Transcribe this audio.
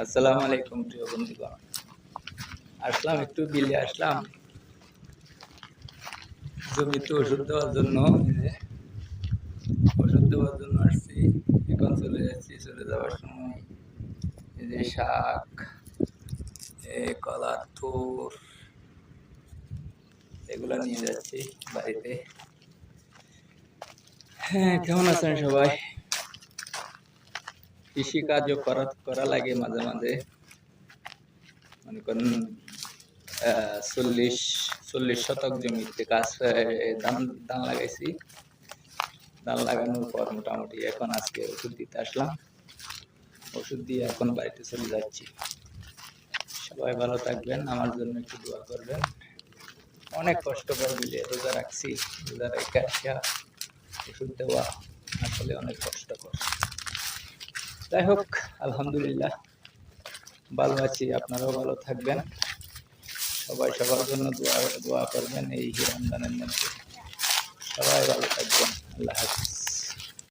আসসালামু আলাইকুম প্রিয় বন্ধুগণ। আসলাম একটু বিলে আসলাম জমিতে ওষুধ দেওয়ার জন্য। ওষুধ দেওয়ার জন্য আসছি, এখন চলে যাচ্ছি। চলে যাওয়ার সময় এই যে শাক, কলার থুর এগুলা নিয়ে যাচ্ছি বাড়িতে। হ্যাঁ, কেমন আছেন সবাই? কৃষি কাজও করা লাগে মাঝে মাঝে। মনে করেন 40 শতক জমিতে ধান লাগাইছি। ধান লাগানোর পর মোটামুটি এখন আজকে ওষুধ দিতে আসলাম। ওষুধ দিয়ে এখন বাড়িতে চলে যাচ্ছি। সবাই ভালো থাকবেন, আমার জন্য একটু দোয়া করবেন। অনেক কষ্ট করে মিলে রোজা রাখছি। রোজা রেখে আসা ওষুধ দেওয়া আসলে অনেক কষ্টকর। যাই হোক, আলহামদুলিল্লাহ ভালো আছি। আপনারাও ভালো থাকবেন। সবাই সবার জন্য দোয়া করবেন। এই রমজানের মধ্যে সবাই ভালো থাকবেন। আল্লাহ হাফিজ।